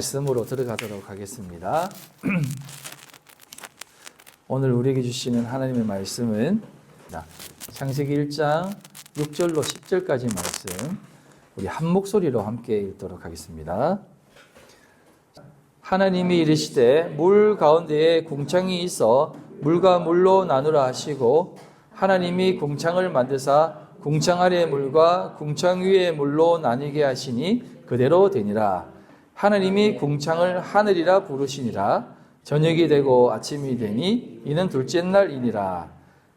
말씀으로 들어가도록 하겠습니다. 오늘 우리에게 주시는 하나님의 말씀은 창세기 1장 6절로 10절까지 말씀 우리 한 목소리로 함께 읽도록 하겠습니다. 하나님이 이르시되 물 가운데에 궁창이 있어 물과 물로 나누라 하시고 하나님이 궁창을 만드사 궁창 아래의 물과 궁창 위의 물로 나뉘게 하시니 그대로 되니라. 하나님이 궁창을 하늘이라 부르시니라. 저녁이 되고 아침이 되니 이는 둘째 날이니라.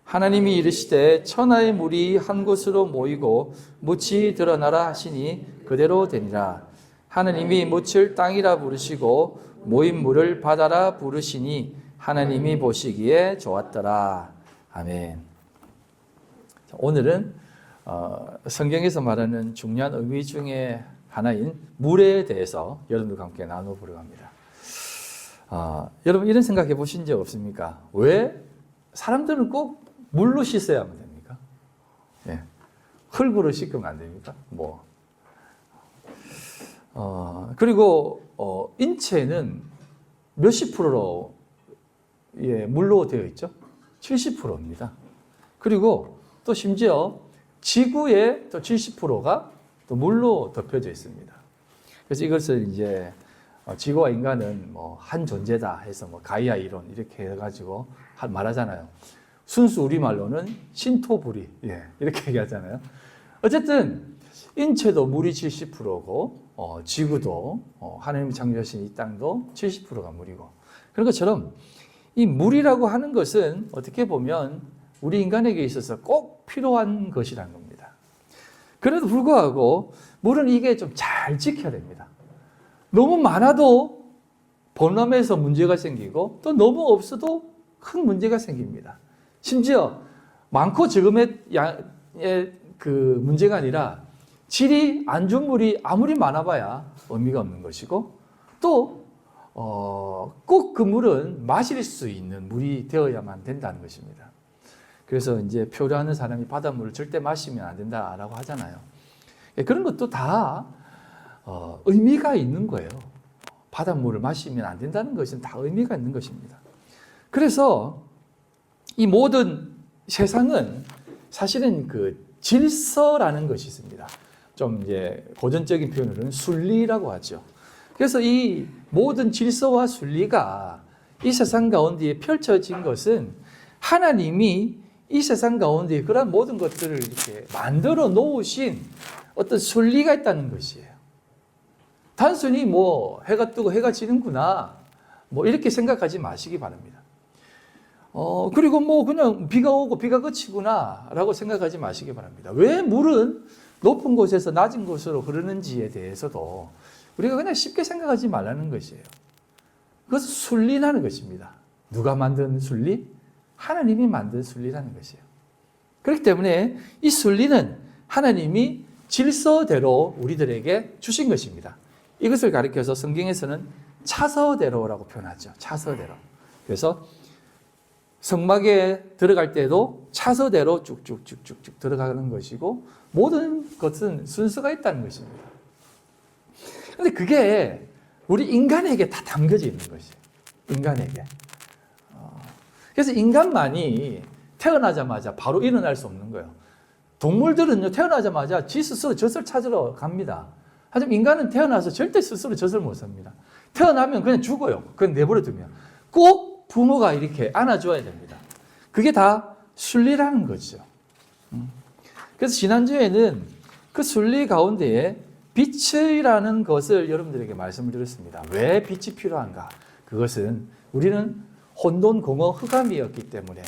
하나님이 이르시되 천하의 물이 한 곳으로 모이고 묻이 드러나라 하시니 그대로 되니라. 하나님이 묻을 땅이라 부르시고 모인 물을 바다라 부르시니 하나님이 보시기에 좋았더라. 아멘. 오늘은 성경에서 말하는 중요한 의미 중에 하나인 물에 대해서 여러분들과 함께 나눠보려고 합니다. 여러분 이런 생각해 보신 적 없습니까? 왜 사람들은 꼭 물로 씻어야만 됩니까? 예. 흙으로 씻으면 안 됩니까? 그리고 인체는 몇십 프로로 물로 되어 있죠? 70%입니다. 그리고 또 심지어 지구의 또 70%가 또 물로 덮여져 있습니다. 그래서 이것을 이제 지구와 인간은 한 존재다 해서 가이아 이론 이렇게 해가지고 말하잖아요. 순수 우리말로는 신토부리 이렇게 얘기하잖아요. 어쨌든 인체도 물이 70%고 지구도 하나님이 창조하신 이 땅도 70%가 물이고 그런 것처럼 이 물이라고 하는 것은 어떻게 보면 우리 인간에게 있어서 꼭 필요한 것이라는 겁니다. 그래도 불구하고 물은 이게 좀 잘 지켜야 됩니다. 너무 많아도 범람해서 문제가 생기고 또 너무 없어도 큰 문제가 생깁니다. 심지어 많고 적음의 그 문제가 아니라 질이 안 좋은 물이 아무리 많아봐야 의미가 없는 것이고 또 꼭 그 물은 마실 수 있는 물이 되어야만 된다는 것입니다. 그래서 이제 표류하는 사람이 바닷물을 절대 마시면 안 된다라고 하잖아요. 그런 것도 다 의미가 있는 거예요. 바닷물을 마시면 안 된다는 것은 다 의미가 있는 것입니다. 그래서 이 모든 세상은 사실은 그 질서라는 것이 있습니다. 좀 이제 고전적인 표현으로는 순리라고 하죠. 그래서 이 모든 질서와 순리가 이 세상 가운데 펼쳐진 것은 하나님이 이 세상 가운데 그런 모든 것들을 이렇게 만들어 놓으신 어떤 순리가 있다는 것이에요. 단순히 해가 뜨고 해가 지는구나 이렇게 생각하지 마시기 바랍니다. 그리고 그냥 비가 오고 비가 그치구나 라고 생각하지 마시기 바랍니다. 왜 물은 높은 곳에서 낮은 곳으로 흐르는지에 대해서도 우리가 그냥 쉽게 생각하지 말라는 것이에요. 그것은 순리라는 것입니다. 누가 만든 순리? 하나님이 만든 순리라는 것이에요. 그렇기 때문에 이 순리는 하나님이 질서대로 우리들에게 주신 것입니다. 이것을 가리켜서 성경에서는 차서대로라고 표현하죠. 차서대로. 그래서 성막에 들어갈 때도 차서대로 쭉쭉쭉쭉 들어가는 것이고 모든 것은 순서가 있다는 것입니다. 그런데 그게 우리 인간에게 다 담겨져 있는 것이에요. 인간에게. 그래서 인간만이 태어나자마자 바로 일어날 수 없는 거예요. 동물들은요, 태어나자마자 지 스스로 젖을 찾으러 갑니다. 하지만 인간은 태어나서 절대 스스로 젖을 못 삽니다. 태어나면 그냥 죽어요. 그냥 내버려 두면. 꼭 부모가 이렇게 안아줘야 됩니다. 그게 다 순리라는 거죠. 그래서 지난주에는 그 순리 가운데에 빛이라는 것을 여러분들에게 말씀을 드렸습니다. 왜 빛이 필요한가? 그것은 우리는 혼돈공허 흑암이었기 때문에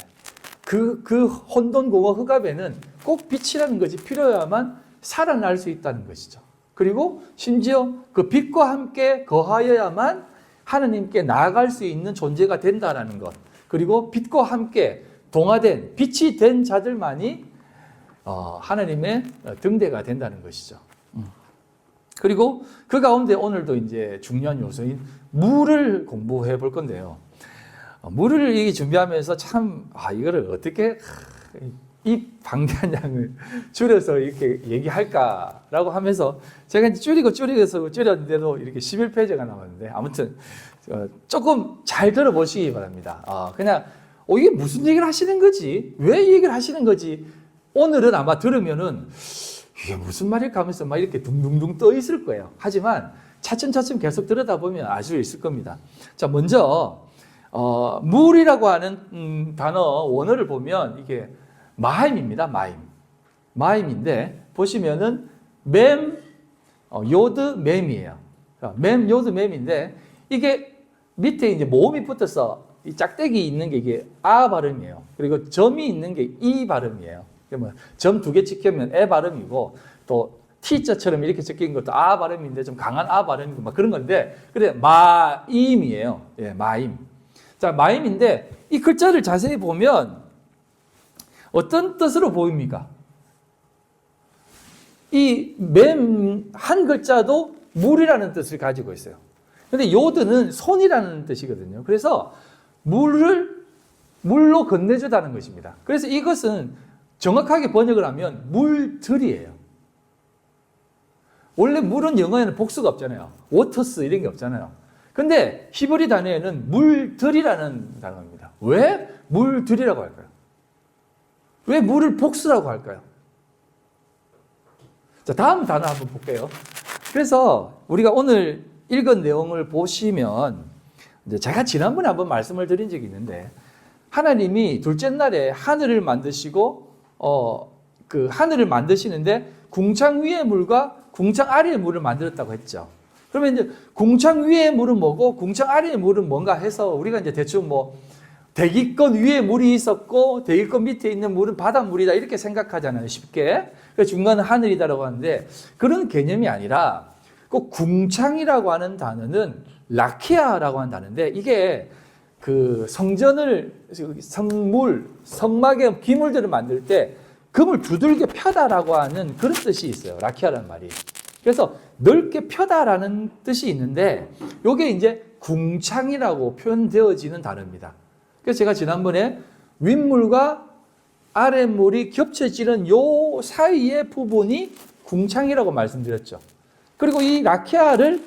그 혼돈공허 흑암에는 꼭 빛이라는 것이 필요해야만 살아날 수 있다는 것이죠. 그리고 심지어 그 빛과 함께 거하여야만 하나님께 나아갈 수 있는 존재가 된다는 것. 그리고 빛과 함께 동화된 빛이 된 자들만이 하나님의 등대가 된다는 것이죠. 그리고 그 가운데 오늘도 이제 중요한 요소인 물을 공부해 볼 건데요. 물을 준비하면서 참 이거를 어떻게 이 방대한 양을 줄여서 이렇게 얘기할까라고 하면서 제가 이제 줄여서 줄였는데도 이렇게 11페이지가 나왔는데 아무튼 조금 잘 들어보시기 바랍니다. 그냥 이게 무슨 얘기를 하시는 거지? 왜 이 얘기를 하시는 거지? 오늘은 아마 들으면은 이게 무슨 말일까 하면서 막 이렇게 둥둥둥 떠 있을 거예요. 하지만 차츰차츰 계속 들여다보면 알 수 있을 겁니다. 자, 먼저 물이라고 하는 단어 원어를 보면 이게 마임입니다. 마임인데 보시면은 맴, 요드, 맴이에요. 맴, 요드, 맴인데 이게 밑에 이제 모음이 붙어서 이 짝대기 있는 게 이게 아 발음이에요. 그리고 점이 있는 게 이 발음이에요. 그러면 점 2개 찍히면 에 발음이고 또 T자처럼 이렇게 적힌 것도 아 발음인데 좀 강한 아 발음이고 막 그런 건데 그래 마임이에요. 예, 마임. 자, 마임인데 이 글자를 자세히 보면 어떤 뜻으로 보입니까? 이 맴 한 글자도 물이라는 뜻을 가지고 있어요. 근데 요드는 손이라는 뜻이거든요. 그래서 물로 건네주다는 것입니다. 그래서 이것은 정확하게 번역을 하면 물들이에요. 원래 물은 영어에는 복수가 없잖아요. 워터스 이런 게 없잖아요. 근데 히브리 단어에는 물들이라는 단어입니다. 왜 물들이라고 할까요? 왜 물을 복수라고 할까요? 자, 다음 단어 한번 볼게요. 그래서 우리가 오늘 읽은 내용을 보시면 이제 제가 지난번에 한번 말씀을 드린 적이 있는데 하나님이 둘째 날에 하늘을 만드시고 그 하늘을 만드시는데 궁창 위의 물과 궁창 아래의 물을 만들었다고 했죠. 그러면 이제 궁창 위의 물은 뭐고 궁창 아래의 물은 뭔가 해서 우리가 이제 대충 뭐 대기권 위에 물이 있었고 대기권 밑에 있는 물은 바닷물이다 이렇게 생각하잖아요. 쉽게. 그래서 중간은 하늘이다라고 하는데 그런 개념이 아니라 그 궁창이라고 하는 단어는 라키아라고 하는 단어인데 이게 그 성전을 성물, 성막의 기물들을 만들 때 금을 두들겨 펴다라고 하는 그런 뜻이 있어요. 라키아라는 말이. 그래서 넓게 펴다라는 뜻이 있는데 이게 이제 궁창이라고 표현되어지는 단어입니다. 그래서 제가 지난번에 윗물과 아랫물이 겹쳐지는 요 사이의 부분이 궁창이라고 말씀드렸죠. 그리고 이 라키아를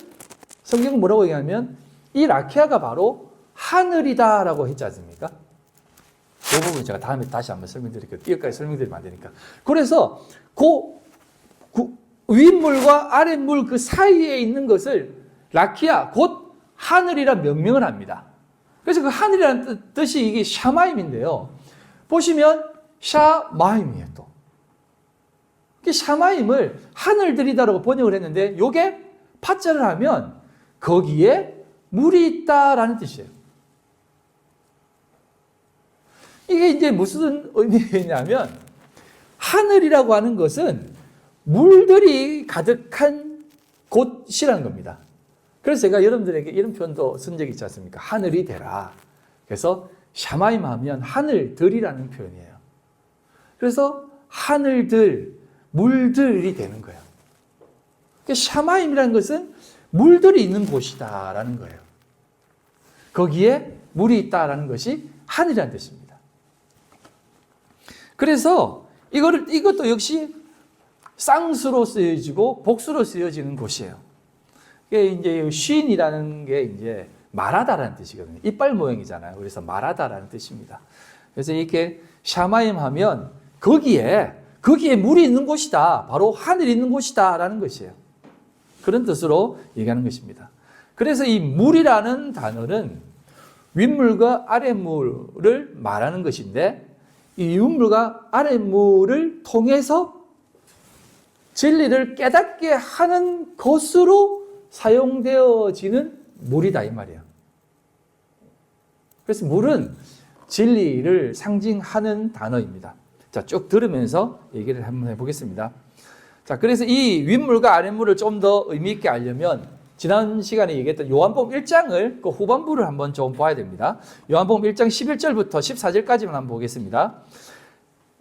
성경은 뭐라고 얘기하면 이 라키아가 바로 하늘이다라고 했지 않습니까? 이 부분 제가 다음에 다시 한번 설명드릴게요. 여기까지 설명드리면 안 되니까. 그래서 윗물과 아랫물 그 사이에 있는 것을 라키아, 곧 하늘이라 명명을 합니다. 그래서 그 하늘이라는 뜻이 이게 샤마임인데요. 보시면 샤마임이에요, 또. 샤마임을 하늘들이다라고 번역을 했는데 이게 파자를 하면 거기에 물이 있다라는 뜻이에요. 이게 이제 무슨 의미냐면 하늘이라고 하는 것은 물들이 가득한 곳이라는 겁니다. 그래서 제가 여러분들에게 이런 표현도 쓴 적이 있지 않습니까? 하늘이 되라. 그래서 샤마임 하면 하늘들이라는 표현이에요. 그래서 하늘들, 물들이 되는 거예요. 샤마임이라는 것은 물들이 있는 곳이다라는 거예요. 거기에 물이 있다라는 것이 하늘이라는 뜻입니다. 그래서 이것도 역시 쌍수로 쓰여지고 복수로 쓰여지는 곳이에요. 이게 이제 쉰이라는 게 이제 말하다라는 뜻이거든요. 이빨 모양이잖아요. 그래서 말하다라는 뜻입니다. 그래서 이렇게 샤마임 하면 거기에 물이 있는 곳이다. 바로 하늘이 있는 곳이다라는 것이에요. 그런 뜻으로 얘기하는 것입니다. 그래서 이 물이라는 단어는 윗물과 아랫물을 말하는 것인데 이 윗물과 아랫물을 통해서 진리를 깨닫게 하는 것으로 사용되어지는 물이다 이 말이에요. 그래서 물은 진리를 상징하는 단어입니다. 자, 쭉 들으면서 얘기를 한번 해보겠습니다. 자, 그래서 이 윗물과 아랫물을 좀 더 의미 있게 알려면 지난 시간에 얘기했던 요한복음 1장을 그 후반부를 한번 좀 봐야 됩니다. 요한복음 1장 11절부터 14절까지만 한번 보겠습니다.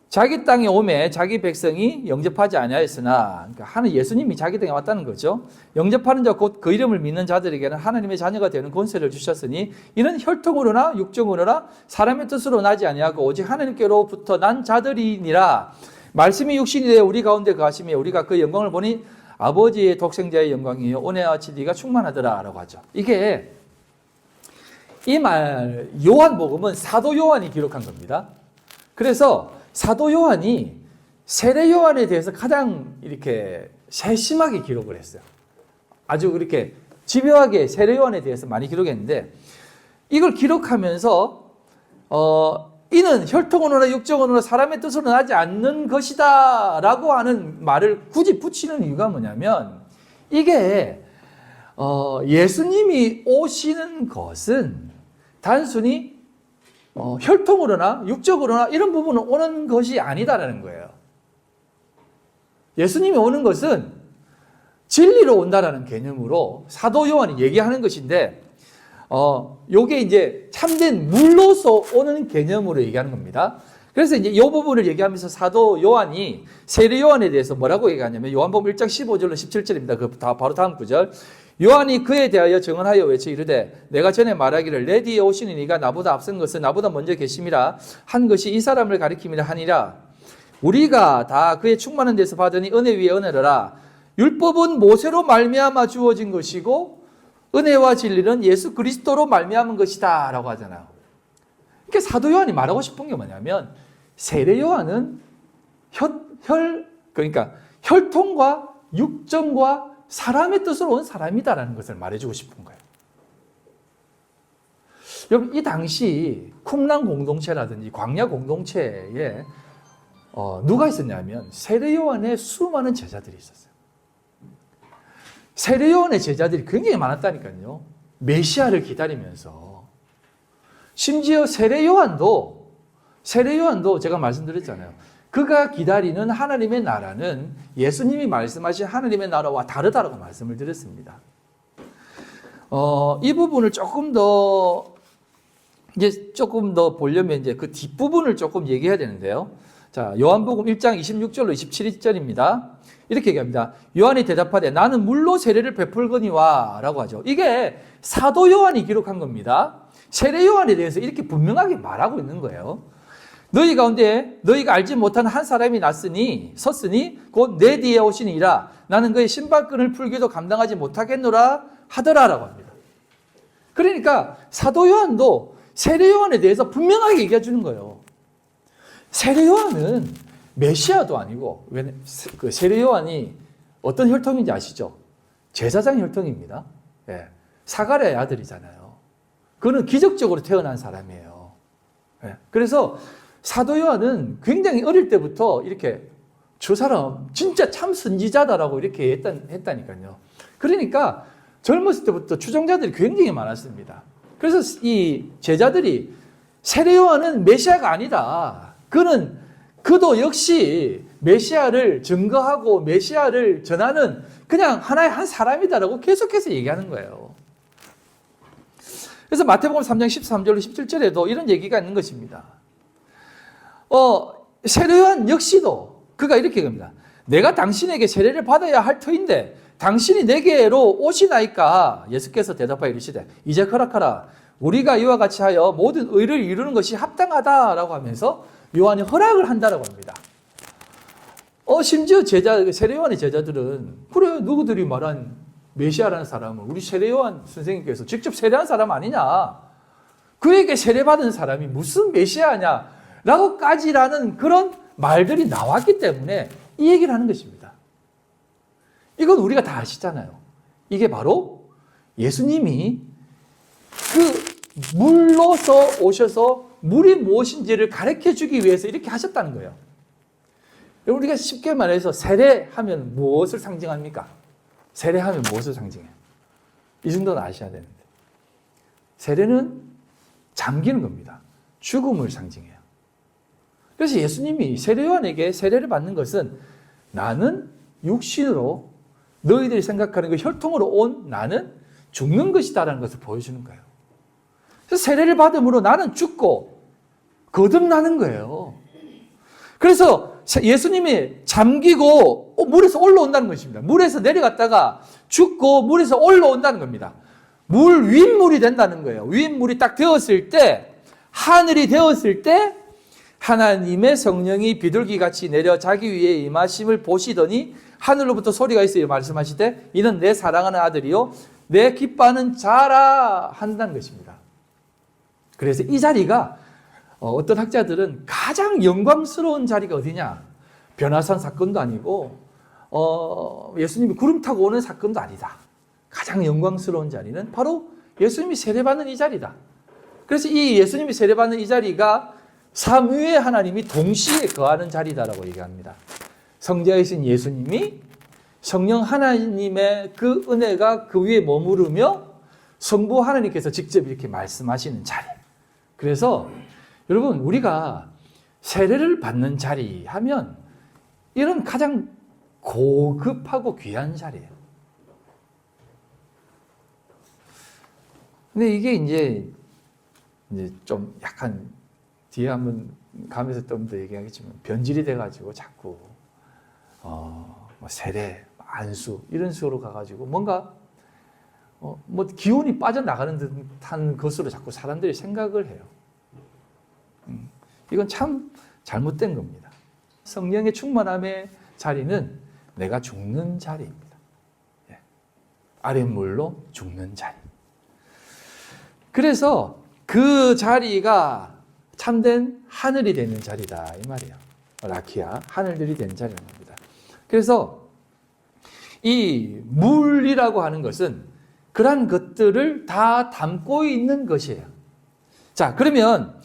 자기 땅에 오매 자기 백성이 영접하지 아니하였으나, 그러니까 하는 예수님이 자기 땅에 왔다는 거죠. 영접하는 자 곧 그 이름을 믿는 자들에게는 하나님의 자녀가 되는 권세를 주셨으니 이는 혈통으로나 육정으로나 사람의 뜻으로 나지 아니하고 오직 하나님께로부터 난 자들이니라. 말씀이 육신이 되어 우리 가운데 거하시며 우리가 그 영광을 보니 아버지의 독생자의 영광이요 은혜와 진리가 충만하더라 라고 하죠. 이게 이 말 요한복음은 사도 요한이 기록한 겁니다. 그래서 사도 요한이 세례 요한에 대해서 가장 이렇게 세심하게 기록을 했어요. 아주 그렇게 집요하게 세례 요한에 대해서 많이 기록했는데, 이걸 기록하면서 이는 혈통으로나 육정으로나 사람의 뜻으로 나지 않는 것이다 라고 하는 말을 굳이 붙이는 이유가 뭐냐면, 이게 예수님이 오시는 것은 단순히 혈통으로나 육적으로나 이런 부분은 오는 것이 아니다라는 거예요. 예수님이 오는 것은 진리로 온다라는 개념으로 사도 요한이 얘기하는 것인데, 요게 이제 참된 물로서 오는 개념으로 얘기하는 겁니다. 그래서 이제 이 부분을 얘기하면서 사도 요한이 세례 요한에 대해서 뭐라고 얘기하냐면, 요한복음 1장 15절로 17절입니다. 그 바로 다음 구절. 요한이 그에 대하여 증언하여 외쳐 이르되 내가 전에 말하기를 내 뒤에 오시는 이가 나보다 앞선 것은 나보다 먼저 계심이라 한 것이 이 사람을 가리킴이라 하니라. 우리가 다 그의 충만한 데서 받으니 은혜 위에 은혜라. 율법은 모세로 말미암아 주어진 것이고 은혜와 진리는 예수 그리스도로 말미암은 것이다 라고 하잖아요. 그러니까 사도 요한이 말하고 싶은 게 뭐냐면, 세례 요한은 그러니까 혈통과 육정과 사람의 뜻으로 온 사람이다라는 것을 말해주고 싶은 거예요. 여러분, 이 당시 쿰란 공동체라든지 광야 공동체에 누가 있었냐면 세례 요한의 수많은 제자들이 있었어요. 세례 요한의 제자들이 굉장히 많았다니까요. 메시아를 기다리면서. 심지어 세례 요한도 제가 말씀드렸잖아요. 그가 기다리는 하나님의 나라는 예수님이 말씀하신 하나님의 나라와 다르다라고 말씀을 드렸습니다. 이 부분을 조금 더 보려면 이제 그 뒷부분을 조금 얘기해야 되는데요. 자, 요한복음 1장 26절로 27절입니다. 이렇게 얘기합니다. 요한이 대답하되 나는 물로 세례를 베풀거니와 라고 하죠. 이게 사도 요한이 기록한 겁니다. 세례 요한에 대해서 이렇게 분명하게 말하고 있는 거예요. 너희 가운데 너희가 알지 못한 한 사람이 섰으니 곧 내 뒤에 오시니라. 나는 그의 신발끈을 풀기도 감당하지 못하겠노라 하더라라고 합니다. 그러니까 사도 요한도 세례 요한에 대해서 분명하게 얘기해 주는 거예요. 세례 요한은 메시아도 아니고, 그 세례 요한이 어떤 혈통인지 아시죠? 제사장 혈통입니다. 예. 사가랴의 아들이잖아요. 그는 기적적으로 태어난 사람이에요. 예. 그래서 사도 요한은 굉장히 어릴 때부터 이렇게 저 사람 진짜 참 선지자다라고 이렇게 했다니까요. 그러니까 젊었을 때부터 추종자들이 굉장히 많았습니다. 그래서 이 제자들이 세례 요한은 메시아가 아니다. 그도 역시 메시아를 증거하고 메시아를 전하는 그냥 하나의 한 사람이다라고 계속해서 얘기하는 거예요. 그래서 마태복음 3장 13절로 17절에도 이런 얘기가 있는 것입니다. 세례 요한 역시도 그가 이렇게 얘기합니다. 내가 당신에게 세례를 받아야 할 터인데 당신이 내게로 오시나이까? 예수께서 대답하여 이르시되 이제 허락하라. 우리가 이와 같이 하여 모든 의를 이루는 것이 합당하다라고 하면서 요한이 허락을 한다라고 합니다. 심지어 세례 요한의 제자들은 그래, 누구들이 말한 메시아라는 사람은 우리 세례 요한 선생님께서 직접 세례한 사람 아니냐? 그에게 세례받은 사람이 무슨 메시아냐? 라고까지라는 그런 말들이 나왔기 때문에 이 얘기를 하는 것입니다. 이건 우리가 다 아시잖아요. 이게 바로 예수님이 그 물로서 오셔서 물이 무엇인지를 가르쳐 주기 위해서 이렇게 하셨다는 거예요. 우리가 쉽게 말해서 세례하면 무엇을 상징합니까? 세례하면 무엇을 상징해요? 이 정도는 아셔야 되는데. 세례는 잠기는 겁니다. 죽음을 상징해요. 그래서 예수님이 세례 요한에게 세례를 받는 것은 나는 육신으로 너희들이 생각하는 그 혈통으로 온 나는 죽는 것이다라는 것을 보여주는 거예요. 그래서 세례를 받음으로 나는 죽고 거듭나는 거예요. 그래서 예수님이 잠기고 물에서 올라온다는 것입니다. 물에서 내려갔다가 죽고 물에서 올라온다는 겁니다. 윗물이 된다는 거예요. 윗물이 딱 되었을 때, 하늘이 되었을 때 하나님의 성령이 비둘기같이 내려 자기 위에 임하심을 보시더니 하늘로부터 소리가 있어요. 말씀하시되 이는 내 사랑하는 아들이요 내 기뻐하는 자라 한다는 것입니다. 그래서 이 자리가 어떤 학자들은 가장 영광스러운 자리가 어디냐? 변화산 사건도 아니고 예수님이 구름 타고 오는 사건도 아니다. 가장 영광스러운 자리는 바로 예수님이 세례받는 이 자리다. 그래서 이 예수님이 세례받는 이 자리가 삼위의 하나님이 동시에 거하는 자리다라고 얘기합니다. 성자이신 예수님이 성령 하나님의 그 은혜가 그 위에 머무르며 성부 하나님께서 직접 이렇게 말씀하시는 자리. 그래서 여러분 우리가 세례를 받는 자리 하면 이런 가장 고급하고 귀한 자리예요. 근데 이게 이제 좀 약간 뒤에 한번 가면서 좀 더 얘기하겠지만 변질이 돼가지고 자꾸 뭐 세례, 안수 이런 식으로 가가지고 뭔가 뭐 기운이 빠져나가는 듯한 것으로 자꾸 사람들이 생각을 해요. 이건 참 잘못된 겁니다. 성령의 충만함의 자리는 내가 죽는 자리입니다. 아랫물로 죽는 자리. 그래서 그 자리가 참된 하늘이 되는 자리다 이 말이에요. 라키아, 하늘들이 된 자리라는 겁니다. 그래서 이 물이라고 하는 것은 그러한 것들을 다 담고 있는 것이에요. 자, 그러면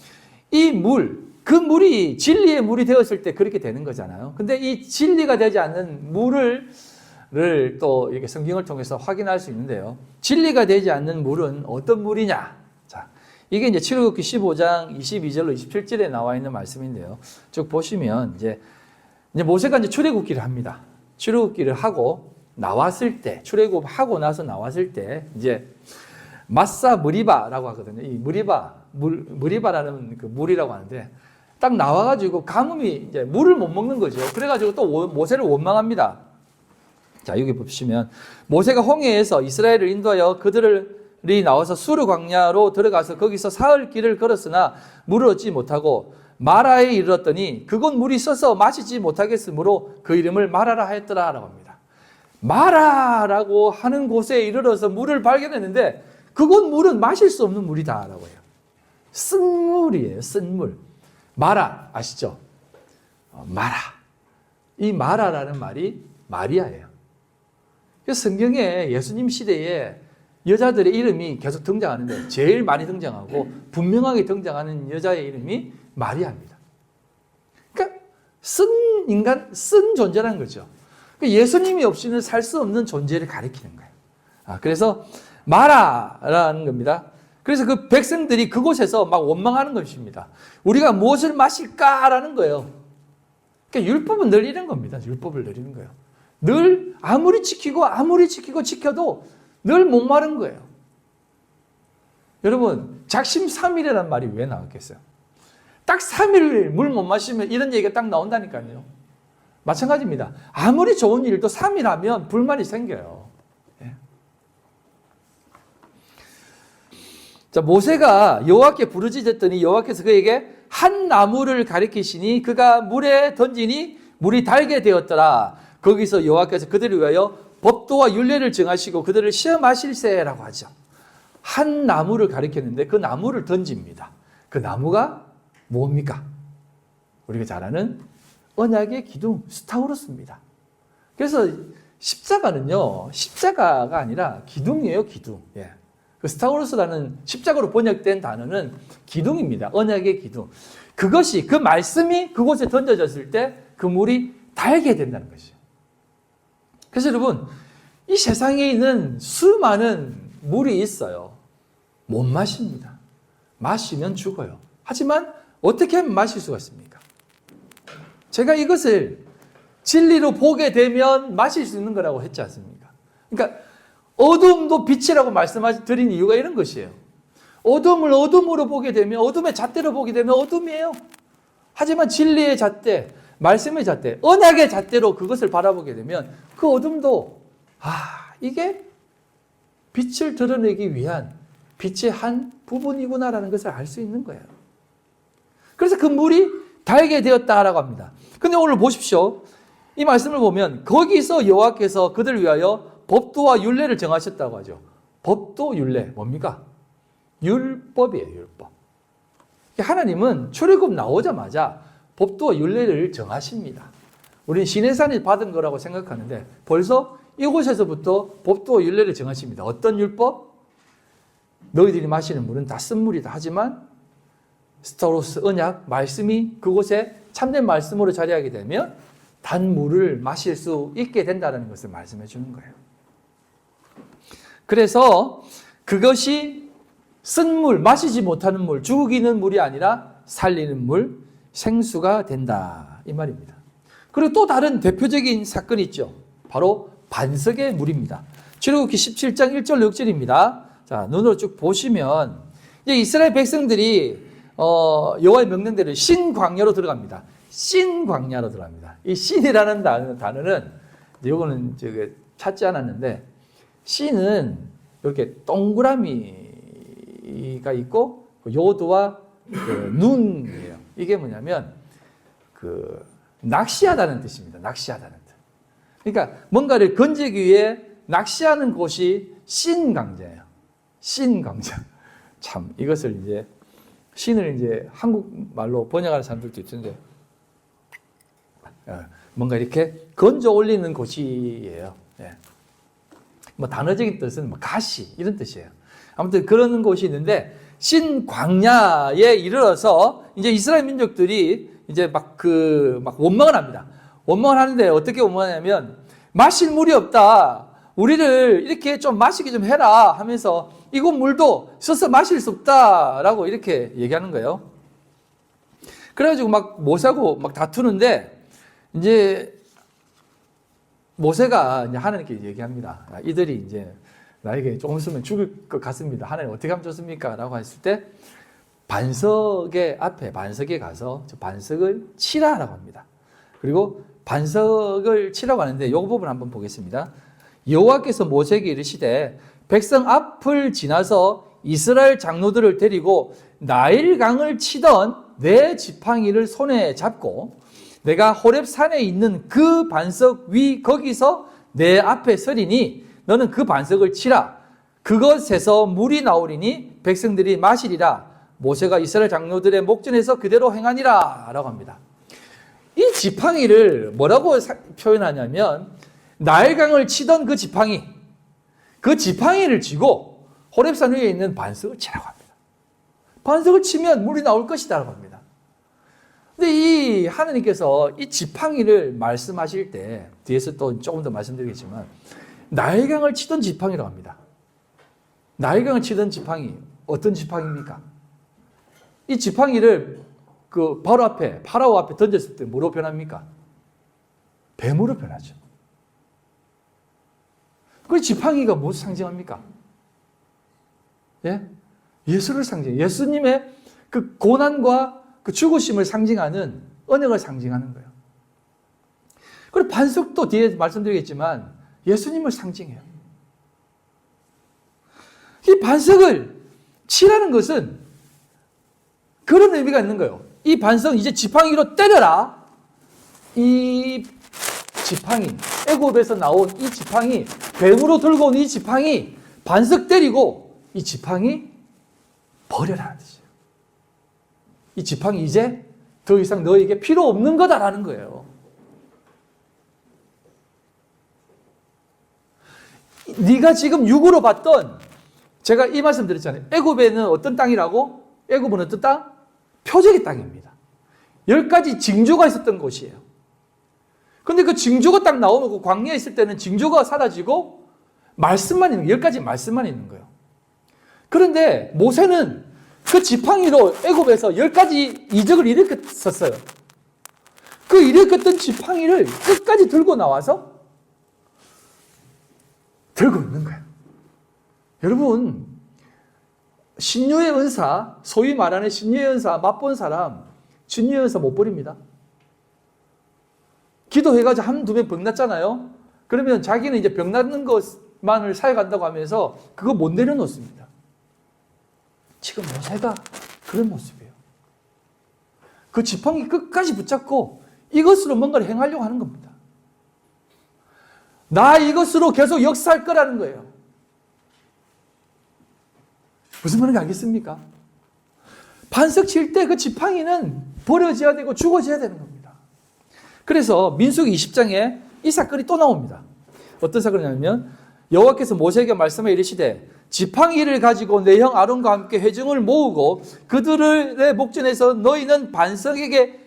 이 물, 그 물이 진리의 물이 되었을 때 그렇게 되는 거잖아요. 근데 이 진리가 되지 않는 물을 또 이렇게 성경을 통해서 확인할 수 있는데요. 진리가 되지 않는 물은 어떤 물이냐? 자, 이게 이제 출애굽기 15장 22절로 27절에 나와 있는 말씀인데요. 쭉 보시면 이제 모세가 이제 출애굽기를 합니다. 출애굽기를 하고 나왔을 때, 출애굽하고 나서 나왔을 때 이제 마사 무리바라고 하거든요. 이 무리바라는 그 물이라고 하는데 딱 나와가지고 가뭄이 이제 물을 못 먹는 거죠. 그래가지고 또 모세를 원망합니다. 자, 여기 보시면 모세가 홍해에서 이스라엘을 인도하여 그들이 나와서 수르 광야로 들어가서 거기서 사흘 길을 걸었으나 물을 얻지 못하고 마라에 이르렀더니 그곳 물이 있어서 마시지 못하겠으므로 그 이름을 마라라 하였더라라고 합니다. 마라라고 하는 곳에 이르러서 물을 발견했는데 그곳 물은 마실 수 없는 물이다라고 해요. 쓴물이에요. 쓴물. 마라 아시죠? 마라. 이 마라라는 말이 마리아예요. 그래서 성경에 예수님 시대에 여자들의 이름이 계속 등장하는데 제일 많이 등장하고 분명하게 등장하는 여자의 이름이 마리아입니다. 그러니까 쓴 인간, 쓴 존재라는 거죠. 그러니까 예수님이 없이는 살 수 없는 존재를 가리키는 거예요. 그래서 마라라는 겁니다. 그래서 그 백성들이 그곳에서 막 원망하는 것입니다. 우리가 무엇을 마실까라는 거예요. 그러니까 율법은 늘 이런 겁니다. 율법을 늘 이런 거예요. 늘 아무리 지키고 지켜도 늘 목마른 거예요. 여러분, 작심삼일이라는 말이 왜 나왔겠어요? 딱 3일 물 못 마시면 이런 얘기가 딱 나온다니까요. 마찬가지입니다. 아무리 좋은 일도 3일 하면 불만이 생겨요. 예. 자, 모세가 여호와께 부르짖었더니 여호와께서 그에게 한 나무를 가리키시니 그가 물에 던지니 물이 달게 되었더라. 거기서 여호와께서 그들을 위하여 법도와 율례를 정하시고 그들을 시험하실세라고 하죠. 한 나무를 가리켰는데 그 나무를 던집니다. 그 나무가 뭡니까? 우리가 잘 아는 언약의 기둥, 스타우로스입니다. 그래서 십자가는요, 십자가가 아니라 기둥이에요, 기둥. 예. 그 스타우로스라는 십자가로 번역된 단어는 기둥입니다. 언약의 기둥. 그것이, 그 말씀이 그곳에 던져졌을 때 그 물이 달게 된다는 것이죠. 그래서 여러분, 이 세상에 있는 수많은 물이 있어요. 못 마십니다. 마시면 죽어요. 하지만 어떻게 하면 마실 수가 있습니까? 제가 이것을 진리로 보게 되면 마실 수 있는 거라고 했지 않습니까? 그러니까 어둠도 빛이라고 말씀드린 이유가 이런 것이에요. 어둠을 어둠으로 보게 되면, 어둠의 잣대로 보게 되면 어둠이에요. 하지만 진리의 잣대, 말씀의 잣대, 언약의 잣대로 그것을 바라보게 되면 그 어둠도 이게 빛을 드러내기 위한 빛의 한 부분이구나라는 것을 알 수 있는 거예요. 그래서 그 물이 달게 되었다라고 합니다. 근데 오늘 보십시오. 이 말씀을 보면 거기서 여호와께서 그들을 위하여 법도와 율례를 정하셨다고 하죠. 법도, 율례 뭡니까? 율법이에요. 율법. 하나님은 출애굽 나오자마자 법도와 율례를 정하십니다. 우리는 시내산이 받은 거라고 생각하는데 벌써 이곳에서부터 법도와 율례를 정하십니다. 어떤 율법? 너희들이 마시는 물은 다 쓴물이다. 하지만 스타로스 언약 말씀이 그곳에 참된 말씀으로 자리하게 되면 단물을 마실 수 있게 된다는 것을 말씀해 주는 거예요. 그래서 그것이 쓴물, 마시지 못하는 물, 죽이는 물이 아니라 살리는 물, 생수가 된다. 이 말입니다. 그리고 또 다른 대표적인 사건이 있죠. 바로 반석의 물입니다. 출애굽기 17장 1절 6절입니다. 자, 눈으로 쭉 보시면 이제 이스라엘 백성들이 여호와의 명령대로 신광야로 들어갑니다. 신광야로 들어갑니다. 이 신이라는 단어는 이거는 찾지 않았는데 신은 이렇게 동그라미가 있고 요도와 눈이에요. 이게 뭐냐면 낚시하다는 뜻입니다. 낚시하다는 뜻. 그러니까 뭔가를 건지기 위해 낚시하는 곳이 신강자예요. 신강자. 참 이것을 이제 신을 이제 한국말로 번역하는 사람들도 있는데 뭔가 이렇게 건져 올리는 곳이에요. 뭐 단어적인 뜻은 뭐 가시 이런 뜻이에요. 아무튼 그런 곳이 있는데 신광야에 이르러서 이제 이스라엘 민족들이 이제 막 원망을 합니다. 원망을 하는데 어떻게 원망하냐면 마실 물이 없다. 우리를 이렇게 좀 마시게 좀 해라 하면서 이곳 물도 써서 마실 수 없다라고 이렇게 얘기하는 거예요. 그래가지고 막 모세하고 막 다투는데 이제 모세가 이제 하나님께 얘기합니다. 이들이 이제 나에게 조금 있으면 죽을 것 같습니다. 하나님 어떻게 하면 좋습니까? 라고 했을 때 반석의 앞에 반석에 가서 저 반석을 치라라고 합니다. 그리고 반석을 치라고 하는데 이 부분 한번 보겠습니다. 여호와께서 모세에게 이르시되 백성 앞을 지나서 이스라엘 장로들을 데리고 나일강을 치던 내 지팡이를 손에 잡고 내가 호렙 산에 있는 그 반석 위 거기서 내 앞에 서리니 너는 그 반석을 치라. 그것에서 물이 나오리니 백성들이 마시리라. 모세가 이스라엘 장로들의 목전에서 그대로 행하니라 라고 합니다. 이 지팡이를 뭐라고 표현하냐면 나일강을 치던 그 지팡이를 쥐고 호렙산 위에 있는 반석을 치라고 합니다. 반석을 치면 물이 나올 것이다 라고 합니다. 근데 이 하나님께서 이 지팡이를 말씀하실 때 뒤에서 또 조금 더 말씀드리겠지만 나일강을 치던 지팡이라고 합니다. 나일강을 치던 지팡이 어떤 지팡이입니까? 이 지팡이를 그 바로 앞에 파라오 앞에 던졌을 때 뭐로 변합니까? 뱀으로 변하죠. 그 지팡이가 무엇을 상징합니까? 예? 예수를 상징해요. 예수님의 그 고난과 그 죽으심을 상징하는 언약을 상징하는 거예요. 그리고 반석도 뒤에 말씀드리겠지만 예수님을 상징해요. 이 반석을 치라는 것은 그런 의미가 있는 거예요. 이 반석 이제 지팡이로 때려라. 이 지팡이, 애굽에서 나온 이 지팡이, 뱀으로 들고 온 이 지팡이, 반석 때리고 이 지팡이 버려라는 뜻이에요. 이 지팡이 이제 더 이상 너에게 필요 없는 거다라는 거예요. 네가 지금 육으로 봤던, 제가 이 말씀 드렸잖아요. 애굽에는 어떤 땅이라고? 애굽은 어떤 땅? 표적의 땅입니다. 10가지 징조가 있었던 곳이에요. 근데 그 징조가 딱 나오면 그 광야에 있을 때는 징조가 사라지고 말씀만 있는 거예요. 10가지 말씀만 있는 거예요. 그런데 모세는 그 지팡이로 애굽에서 10가지 이적을 일으켰었어요. 그 일으켰던 지팡이를 끝까지 들고 나와서 들고 있는 거예요. 여러분, 신유의 은사, 소위 말하는 신유의 은사 맛본 사람, 신유의 은사 못 버립니다. 기도해가지고 한두 명 병 났잖아요. 그러면 자기는 이제 병 낫는 것만을 사역한다고 하면서 그거 못 내려놓습니다. 지금 모세가 그런 모습이에요. 그 지팡이 끝까지 붙잡고 이것으로 뭔가를 행하려고 하는 겁니다. 나 이것으로 계속 역사할 거라는 거예요. 무슨 말인지 알겠습니까? 반석 칠 때 그 지팡이는 버려져야 되고 죽어져야 되는 겁니다. 그래서 민수기 20장에 이 사건이 또 나옵니다. 어떤 사건이냐면 여호와께서 모세에게 말씀해 이르시되 지팡이를 가지고 내 형 아론과 함께 회중을 모으고 그들의 목전에서 너희는 반석에게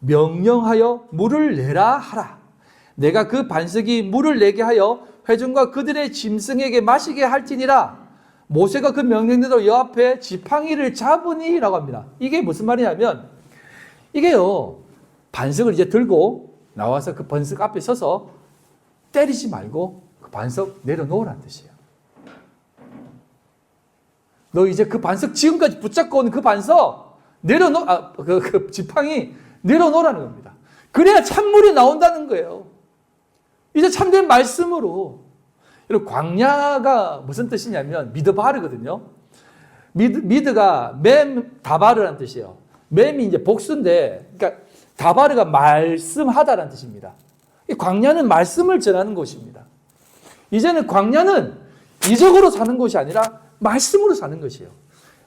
명령하여 물을 내라 하라. 내가 그 반석이 물을 내게 하여 회중과 그들의 짐승에게 마시게 할지니라. 모세가 그 명령대로 여 앞에 지팡이를 잡으니 라고 합니다. 이게 무슨 말이냐면 이게요, 반석을 이제 들고 나와서 그 반석 앞에 서서 때리지 말고 그 반석 내려놓으라는 뜻이에요. 너 이제 그 반석 지금까지 붙잡고 온 그 반석 그 지팡이 내려놓으라는 겁니다. 그래야 참물이 나온다는 거예요. 이제 참된 말씀으로. 여러분, 광야가 무슨 뜻이냐면 미드바르거든요. 미드가 맴 다바르라는 뜻이에요. 맴이 이제 복수인데, 그러니까 다바르가 말씀하다라는 뜻입니다. 이 광야는 말씀을 전하는 곳입니다. 이제는 광야는 이적으로 사는 것이 아니라 말씀으로 사는 것이에요.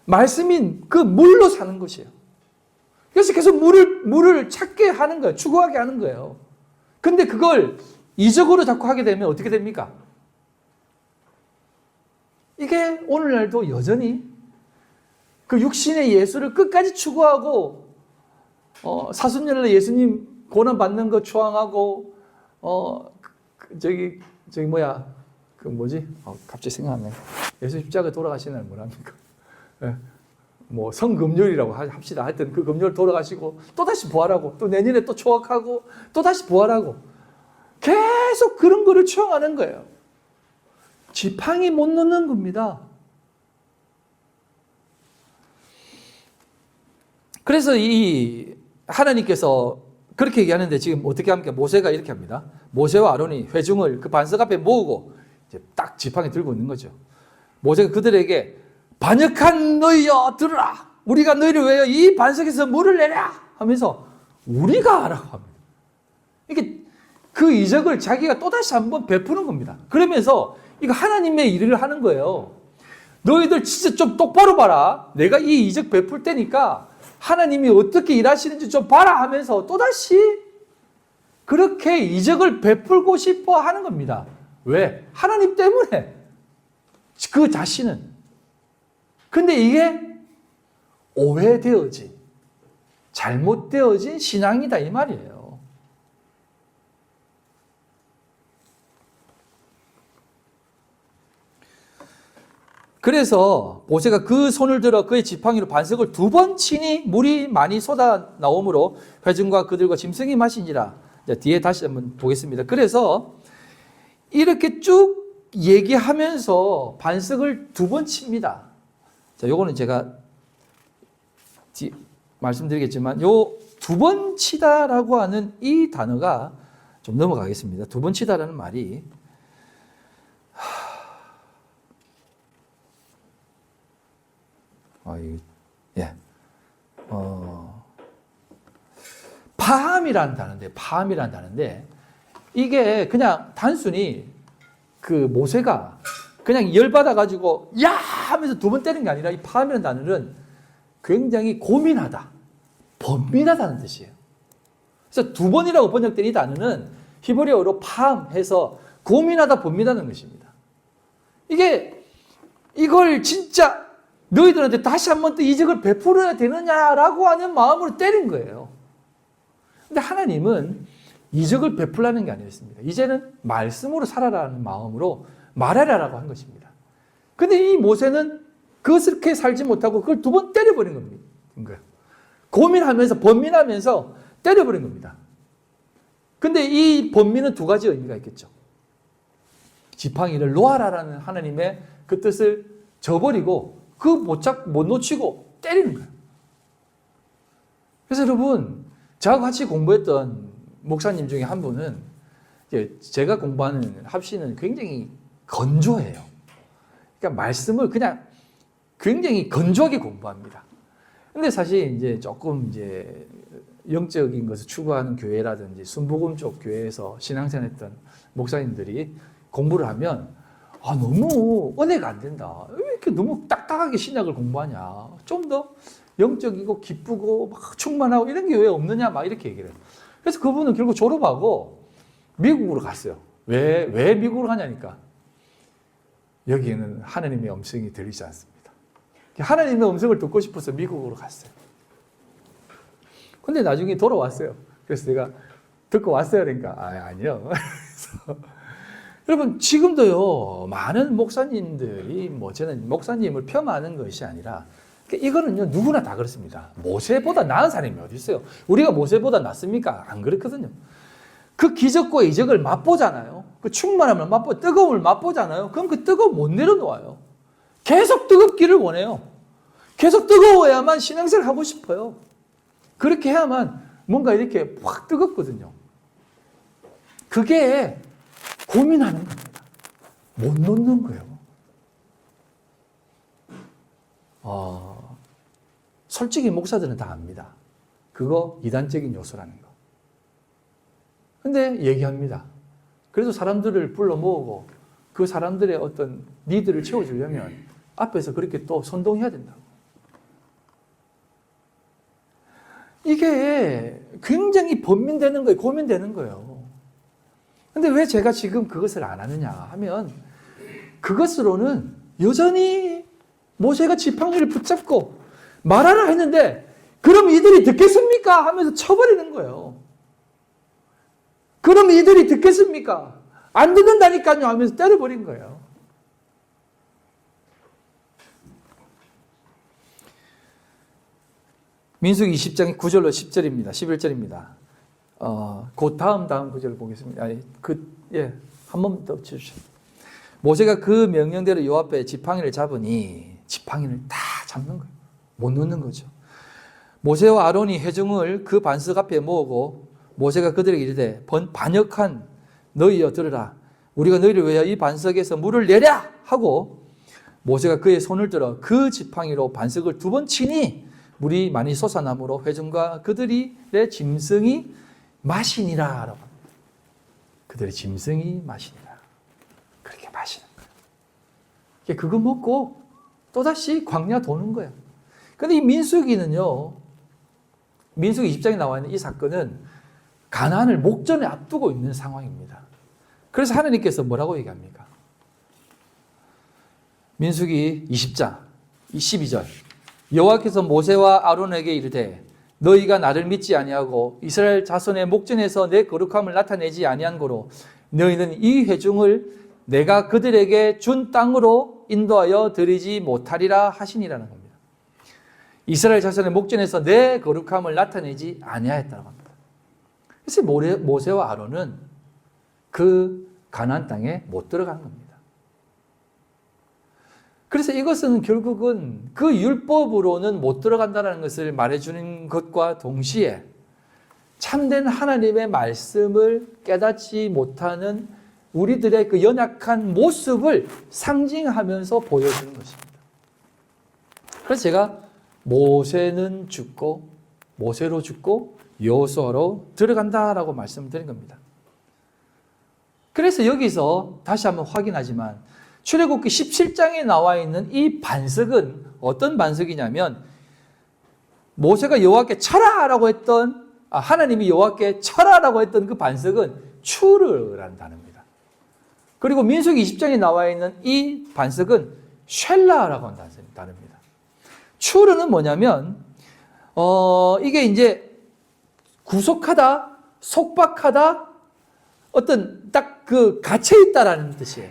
말씀인 그 물로 사는 것이에요. 그래서 계속 물을 찾게 하는 거예요. 추구하게 하는 거예요. 근데 그걸 이적으로 자꾸 하게 되면 어떻게 됩니까? 이게 오늘날도 여전히 그 육신의 예수를 끝까지 추구하고 사순절날 예수님 고난 받는 거 추앙하고 갑자기 생각 안 나요. 예수 십자가 돌아가시는 날 뭐랍니까? 예. 뭐 성금요일이라고 합시다. 하여튼 그 금요일 돌아가시고 또다시 부활하고 또 내년에 또 초학하고 또다시 부활하고 계속 그런 거를 추앙하는 거예요. 지팡이 못 놓는 겁니다. 그래서 이 하나님께서 그렇게 얘기하는데 지금 어떻게 합니까? 모세가 이렇게 합니다. 모세와 아론이 회중을 그 반석 앞에 모으고 이제 딱 지팡이 들고 있는 거죠. 모세가 그들에게 반역한 너희여 들으라. 우리가 너희를 위하여 이 반석에서 물을 내라 하면서 우리가 하라고 합니다. 이게 그 이적을 자기가 또다시 한번 베푸는 겁니다. 그러면서 이거 하나님의 일을 하는 거예요. 너희들 진짜 좀 똑바로 봐라. 내가 이 이적 베풀 때니까 하나님이 어떻게 일하시는지 좀 봐라 하면서 또다시 그렇게 이적을 베풀고 싶어 하는 겁니다. 왜? 하나님 때문에. 그 자신은. 근데 이게 오해되어진, 잘못되어진 신앙이다 이 말이에요. 그래서 모세가 그 손을 들어 그의 지팡이로 반석을 2번 치니 물이 많이 쏟아 나오므로 회중과 그들과 짐승이 마시니라. 뒤에 다시 한번 보겠습니다. 그래서 이렇게 쭉 얘기하면서 반석을 2번 칩니다. 자, 요거는 제가 말씀드리겠지만 요 2번 치다라고 하는 이 단어가 좀 넘어가겠습니다. 2번 치다라는 말이 파함이라는 단어인데 이게 그냥 단순히 그 모세가 그냥 열받아가지고 야 하면서 2번 때린 게 아니라 이 파함이라는 단어는 굉장히 고민하다, 번민하다는 뜻이에요. 그래서 2번이라고 번역된 이 단어는 히브리어로 파함해서 고민하다, 번민하는 것입니다. 이걸 진짜 너희들한테 다시 한 번 또 이적을 베풀어야 되느냐라고 하는 마음으로 때린 거예요. 근데 하나님은 이적을 베풀라는 게 아니었습니다. 이제는 말씀으로 살아라는 마음으로 말하라라고 한 것입니다. 근데 이 모세는 그렇게 살지 못하고 그걸 2번 때려버린 겁니다. 고민하면서 번민하면서 때려버린 겁니다. 근데 이 번민은 2가지 의미가 있겠죠. 지팡이를 놓아라라는 하나님의 그 뜻을 저버리고 못 놓치고 때리는 거예요. 그래서 여러분, 저하고 같이 공부했던 목사님 중에 한 분은 이제 제가 공부하는 합시는 굉장히 건조해요. 그러니까 말씀을 그냥 굉장히 건조하게 공부합니다. 근데 사실 이제 조금 이제 영적인 것을 추구하는 교회라든지 순복음 쪽 교회에서 신앙생활했던 목사님들이 공부를 하면 너무 은혜가 안 된다. 왜 이렇게 너무 딱딱하게 신약을 공부하냐. 좀 더 영적이고 기쁘고 막 충만하고 이런 게 왜 없느냐 막 이렇게 얘기를 해요. 그래서 그분은 결국 졸업하고 미국으로 갔어요. 왜 미국으로 가냐니까 여기에는 하나님의 음성이 들리지 않습니다. 하나님의 음성을 듣고 싶어서 미국으로 갔어요. 근데 나중에 돌아왔어요. 그래서 내가 듣고 왔어요. 그러니까 아니요. 그래서 여러분 지금도요 많은 목사님들이 저는 목사님을 폄하하는 것이 아니라 이거는요 누구나 다 그렇습니다. 모세보다 나은 사람이 어디 있어요? 우리가 모세보다 낫습니까? 안 그렇거든요. 그 기적과 이적을 맛보잖아요. 그 충만함을 맛보, 뜨거움을 맛보잖아요. 그럼 그 뜨거움 못 내려놓아요. 계속 뜨겁기를 원해요. 계속 뜨거워야만 신앙생활 하고 싶어요. 그렇게 해야만 뭔가 이렇게 확 뜨겁거든요. 그게 고민하는 겁니다. 못 놓는 거예요. 솔직히 목사들은 다 압니다. 그거 이단적인 요소라는 거. 근데 얘기합니다. 그래서 사람들을 불러 모으고 그 사람들의 어떤 니드를 채워주려면 앞에서 그렇게 또 선동해야 된다고. 이게 굉장히 번민되는 거예요. 고민되는 거예요. 근데 왜 제가 지금 그것을 안 하느냐 하면 그것으로는 여전히 모세가 지팡이를 붙잡고 말하라 했는데 그럼 이들이 듣겠습니까? 하면서 쳐버리는 거예요. 그럼 이들이 듣겠습니까? 안 듣는다니까요 하면서 때려버린 거예요. 민수기 20장 9절로 10절입니다. 11절입니다. 그 다음 구절을 보겠습니다. 한 번 더 쳐주시죠. 모세가 그 명령대로 요 앞에 지팡이를 잡으니 지팡이를 다 잡는 거예요. 못 놓는 거죠. 모세와 아론이 회중을 그 반석 앞에 모으고 모세가 그들에게 이르되 반역한 너희여 들으라. 우리가 너희를 위하여 이 반석에서 물을 내랴 하고 모세가 그의 손을 들어 그 지팡이로 반석을 2번 치니 물이 많이 솟아나므로 회중과 그들의 짐승이 마시니라 라고 합니다. 그들의 짐승이 마시니라. 그렇게 마시는 거예요. 그거 먹고 또다시 광야 도는 거예요. 근데 이 민수기는요, 민수기 20장에 나와 있는 이 사건은 가나안을 목전에 앞두고 있는 상황입니다. 그래서 하나님께서 뭐라고 얘기합니까? 민수기 20장 12절 여호와께서 모세와 아론에게 이르되 너희가 나를 믿지 아니하고 이스라엘 자손의 목전에서 내 거룩함을 나타내지 아니한 고로 너희는 이 회중을 내가 그들에게 준 땅으로 인도하여 드리지 못하리라 하시니라는 겁니다. 이스라엘 자손의 목전에서 내 거룩함을 나타내지 아니하였다고 합니다. 그래서 모세와 아론은 그 가나안 땅에 못 들어간 겁니다. 그래서 이것은 결국은 그 율법으로는 못 들어간다는 것을 말해주는 것과 동시에 참된 하나님의 말씀을 깨닫지 못하는 우리들의 그 연약한 모습을 상징하면서 보여주는 것입니다. 그래서 제가 모세는 죽고 모세로 죽고 여호수아로 들어간다라고 말씀드린 겁니다. 그래서 여기서 다시 한번 확인하지만 출애굽기 17장에 나와 있는 이 반석은 어떤 반석이냐면 모세가 여호와께 쳐라라고 했던 하나님이 여호와께 쳐라라고 했던 그 반석은 추르라는 단어입니다. 그리고 민수기 20장에 나와 있는 이 반석은 쉘라라고 하는 단어입니다. 추르는 뭐냐면 이게 이제 구속하다, 속박하다, 어떤 딱 그 갇혀 있다라는 뜻이에요.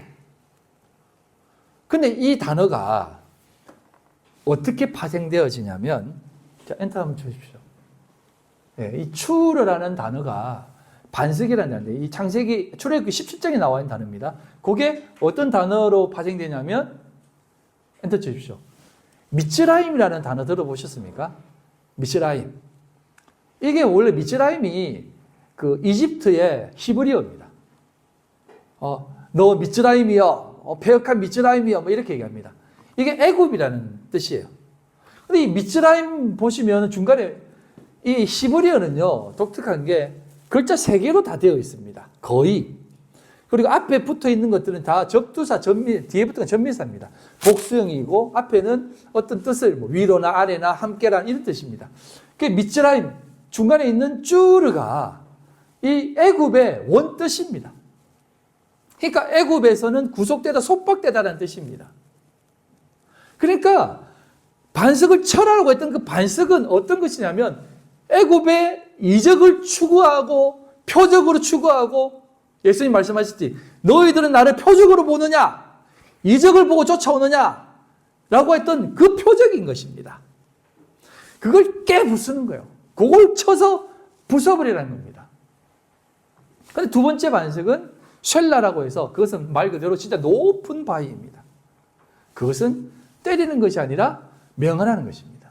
근데 이 단어가 어떻게 파생되어지냐면, 자, 엔터 한번 쳐주십시오. 네, 이 추르라는 단어가 반석이라는 단어인데, 이 창세기, 출애굽기 17장에 나와 있는 단어입니다. 그게 어떤 단어로 파생되냐면, 엔터 쳐주십시오. 미츠라임이라는 단어 들어보셨습니까? 미츠라임. 이게 원래 미츠라임이 그 이집트의 히브리어입니다. 너 미츠라임이여, 패역한 미츠라임이여, 뭐 이렇게 얘기합니다. 이게 애굽이라는 뜻이에요. 근데 이 미츠라임 보시면 중간에 이 히브리어는요, 독특한 게 글자 3개로 다 되어 있습니다. 거의. 그리고 앞에 붙어 있는 것들은 다 접두사, 뒤에 붙은 건 전미사입니다. 복수형이고, 앞에는 어떤 뜻을, 뭐 위로나 아래나 함께란 이런 뜻입니다. 그 미츠라임, 중간에 있는 쭈르가 이 애굽의 원뜻입니다. 그러니까 애굽에서는 구속되다, 속박되다라는 뜻입니다. 그러니까 반석을 쳐라라고 했던 그 반석은 어떤 것이냐면 애굽의 이적을 추구하고 표적으로 추구하고 예수님 말씀하셨지 너희들은 나를 표적으로 보느냐 이적을 보고 쫓아오느냐 라고 했던 그 표적인 것입니다. 그걸 깨부수는 거예요. 그걸 쳐서 부숴버리라는 겁니다. 그런데 두 번째 반석은 쉘라라고 해서 그것은 말 그대로 진짜 높은 바위입니다. 그것은 때리는 것이 아니라 명언하는 것입니다.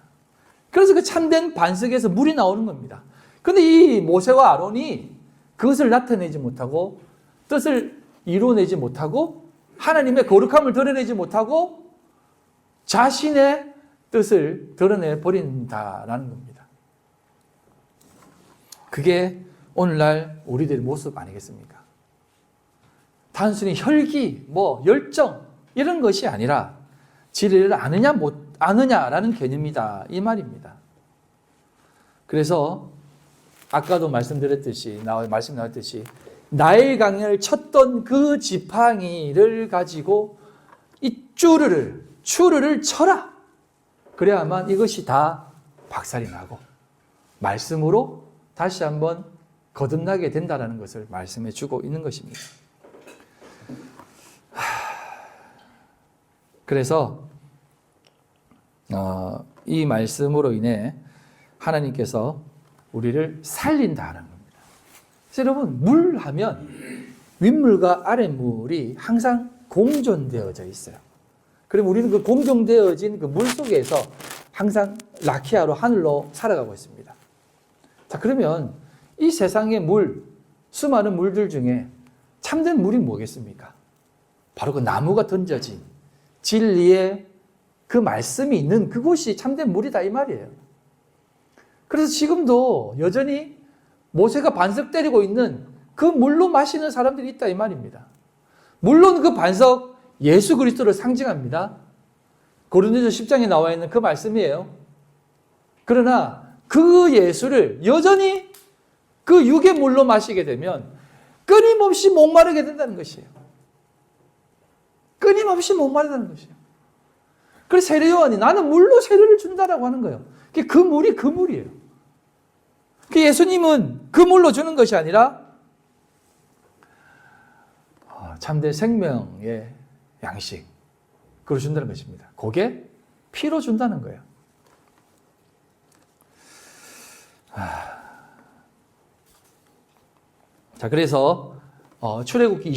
그래서 그 참된 반석에서 물이 나오는 겁니다. 그런데 이 모세와 아론이 그것을 나타내지 못하고 뜻을 이루어내지 못하고 하나님의 거룩함을 드러내지 못하고 자신의 뜻을 드러내 버린다라는 겁니다. 그게 오늘날 우리들의 모습 아니겠습니까? 단순히 혈기, 열정 이런 것이 아니라 진리를 아느냐 못 아느냐라는 개념이다 이 말입니다. 그래서 아까도 말씀드렸듯이 말씀 나왔듯이 나일강을 쳤던 그 지팡이를 가지고 이 추르를 쳐라. 그래야만 이것이 다 박살이 나고 말씀으로 다시 한번 거듭나게 된다는 것을 말씀해 주고 있는 것입니다. 그래서 이 말씀으로 인해 하나님께서 우리를 살린다는 겁니다. 그래서 여러분 물 하면 윗물과 아랫물이 항상 공존되어져 있어요. 그럼 우리는 그 공존되어진 그 물 속에서 항상 라키아로 하늘로 살아가고 있습니다. 자, 그러면 이 세상의 물, 수많은 물들 중에 참된 물이 뭐겠습니까? 바로 그 나무가 던져진 진리의 그 말씀이 있는 그곳이 참된 물이다 이 말이에요. 그래서 지금도 여전히 모세가 반석 때리고 있는 그 물로 마시는 사람들이 있다 이 말입니다. 물론 그 반석 예수 그리스도를 상징합니다. 고린도서 10장에 나와 있는 그 말씀이에요. 그러나 그 예수를 여전히 그 육의 물로 마시게 되면 끊임없이 목마르게 된다는 것이에요. 끊임없이 목마르다는 것이에요. 그래서 세례 요한이 나는 물로 세례를 준다라고 하는 거예요. 그 물이 그 물이에요. 예수님은 그 물로 주는 것이 아니라 참된 생명의 양식 그걸 준다는 것입니다. 그게 피로 준다는 거예요. 자, 그래서 출애굽기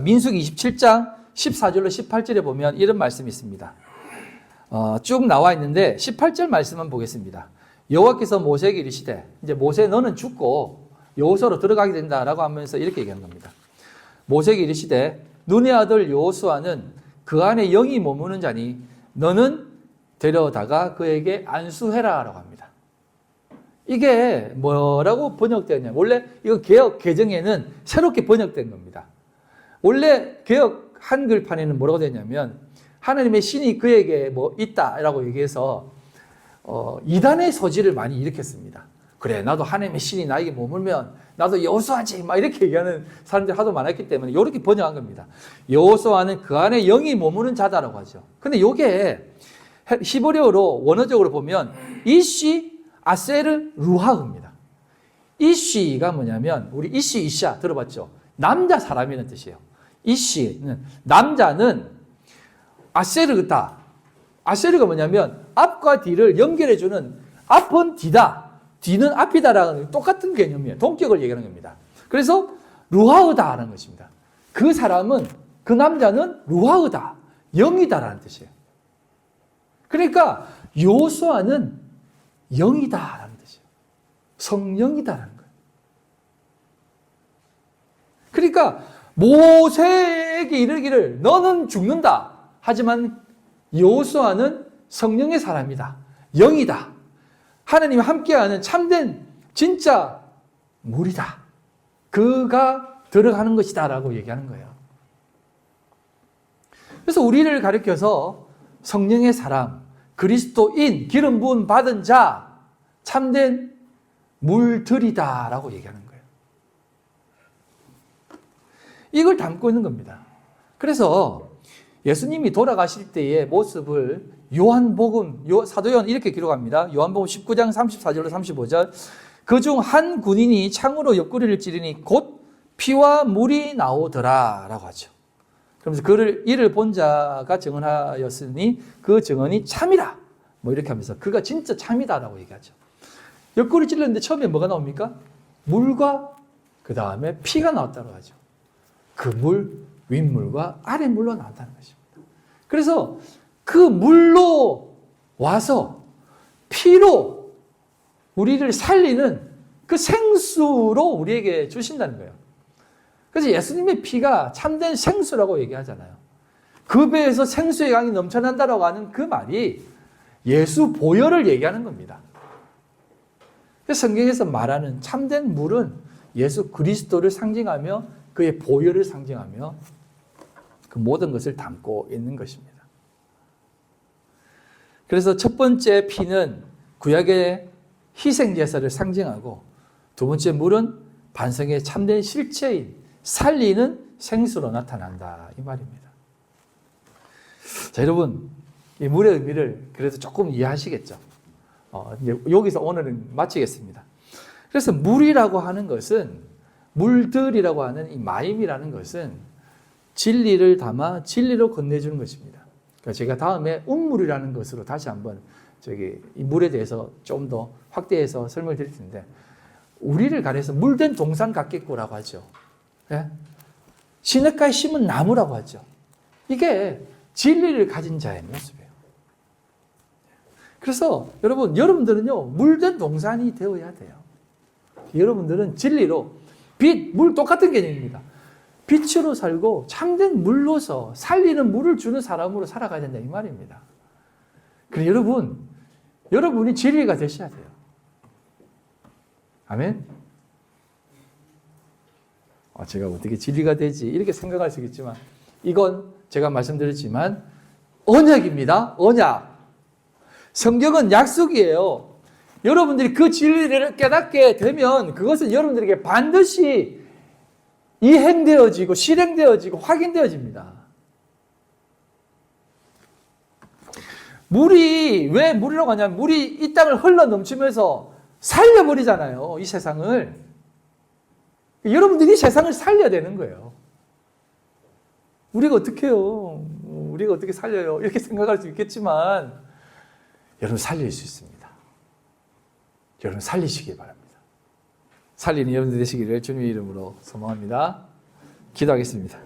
민수기 27장 14절로 18절에 보면 이런 말씀이 있습니다. 쭉 나와 있는데 18절 말씀만 보겠습니다. 여호와께서 모세에게 이르시되 이제 모세 너는 죽고 여호수아로 들어가게 된다라고 하면서 이렇게 얘기하는 겁니다. 모세에게 이르시되 눈의 아들 여호수아는 그 안에 영이 머무는 자니 너는 데려다가 그에게 안수해라라고 합니다. 이게 뭐라고 번역되었냐? 원래 이거 개역 개정에는 새롭게 번역된 겁니다. 원래 개역 한글판에는 뭐라고 되냐면 하나님의 신이 그에게 있다라고 얘기해서 이단의 소지를 많이 일으켰습니다. 그래 나도 하나님의 신이 나에게 머물면 나도 여호수아지 막 이렇게 얘기하는 사람들이 하도 많았기 때문에 이렇게 번역한 겁니다. 여호수아는 그 안에 영이 머무는 자다라고 하죠. 근데 이게 히브리어로 원어적으로 보면 이시 아세르 루하입니다. 이시가 뭐냐면 우리 이시 이샤 들어봤죠? 남자 사람이라는 뜻이에요. 이시는 남자는 아세르다. 아세르가 뭐냐면 앞과 뒤를 연결해주는 앞은 뒤다. 뒤는 앞이다라는 똑같은 개념이에요. 동격을 얘기하는 겁니다. 그래서 루하으다라는 것입니다. 그 사람은 그 남자는 루하으다. 영이다라는 뜻이에요. 그러니까 여호수아는 영이다라는 뜻이에요. 성령이다라는 거예요. 그러니까 모세에게 이르기를 너는 죽는다. 하지만 여호수아는 성령의 사람이다. 영이다. 하나님과 함께하는 참된 진짜 물이다. 그가 들어가는 것이다 라고 얘기하는 거예요. 그래서 우리를 가리켜서 성령의 사람, 그리스도인, 기름 부음 받은 자, 참된 물들이다 라고 얘기하는 거예요. 이걸 담고 있는 겁니다. 그래서 예수님이 돌아가실 때의 모습을 요한복음, 사도 요한 이렇게 기록합니다. 요한복음 19장 34절로 35절. 그중 한 군인이 창으로 옆구리를 찌르니 곧 피와 물이 나오더라 라고 하죠. 그러면서 이를 본 자가 증언하였으니 그 증언이 참이라. 뭐 이렇게 하면서 그가 진짜 참이다 라고 얘기하죠. 옆구리 찔렀는데 처음에 뭐가 나옵니까? 물과 그 다음에 피가 나왔다고 하죠. 그 물, 윗물과 아랫물로 나왔다는 것입니다. 그래서 그 물로 와서 피로 우리를 살리는 그 생수로 우리에게 주신다는 거예요. 그래서 예수님의 피가 참된 생수라고 얘기하잖아요. 그 배에서 생수의 강이 넘쳐난다라고 하는 그 말이 예수 보혈을 얘기하는 겁니다. 그래서 성경에서 말하는 참된 물은 예수 그리스도를 상징하며 그의 보혈을 상징하며 그 모든 것을 담고 있는 것입니다. 그래서 첫 번째 피는 구약의 희생제사를 상징하고 두 번째 물은 반성의 참된 실체인 살리는 생수로 나타난다 이 말입니다. 자, 여러분 이 물의 의미를 그래도 조금 이해하시겠죠? 이제 여기서 오늘은 마치겠습니다. 그래서 물이라고 하는 것은 물들이라고 하는 이 마임이라는 것은 진리를 담아 진리로 건네주는 것입니다. 그러니까 제가 다음에 운물이라는 것으로 다시 한번 이 물에 대해서 좀 더 확대해서 설명을 드릴 텐데 우리를 가려서 물된 동산 같겠구라고 하죠. 예? 시냇가에 심은 나무라고 하죠. 이게 진리를 가진 자의 모습이에요. 그래서 여러분들은요 물된 동산이 되어야 돼요. 여러분들은 진리로 빛, 물 똑같은 개념입니다. 빛으로 살고 참된 물로서 살리는 물을 주는 사람으로 살아가야 된다 이 말입니다. 그래서 여러분이 진리가 되셔야 돼요. 아멘? 제가 어떻게 진리가 되지? 이렇게 생각할 수 있겠지만 이건 제가 말씀드렸지만 언약입니다. 언약. 성경은 약속이에요. 여러분들이 그 진리를 깨닫게 되면 그것은 여러분들에게 반드시 이행되어지고 실행되어지고 확인되어집니다. 물이 왜 물이라고 하냐면 물이 이 땅을 흘러 넘치면서 살려버리잖아요. 이 세상을. 여러분들이 세상을 살려야 되는 거예요. 우리가 어떻게 해요? 우리가 어떻게 살려요? 이렇게 생각할 수 있겠지만 여러분 살릴 수 있습니다. 여러분 살리시기 바랍니다. 살리는 여러분들 되시기를 주님의 이름으로 소망합니다. 기도하겠습니다.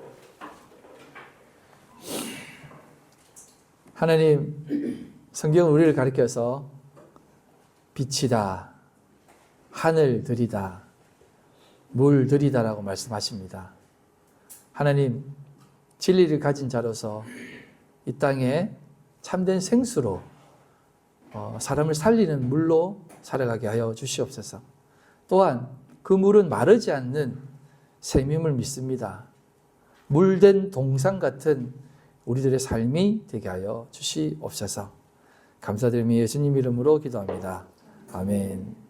하나님, 성경은 우리를 가리켜서 빛이다, 하늘들이다, 물들이다라고 말씀하십니다. 하나님, 진리를 가진 자로서 이 땅에 참된 생수로 사람을 살리는 물로 살아가게 하여 주시옵소서. 또한 그 물은 마르지 않는 샘임을 믿습니다. 물된 동산 같은 우리들의 삶이 되게 하여 주시옵소서. 감사드리며 예수님 이름으로 기도합니다. 아멘.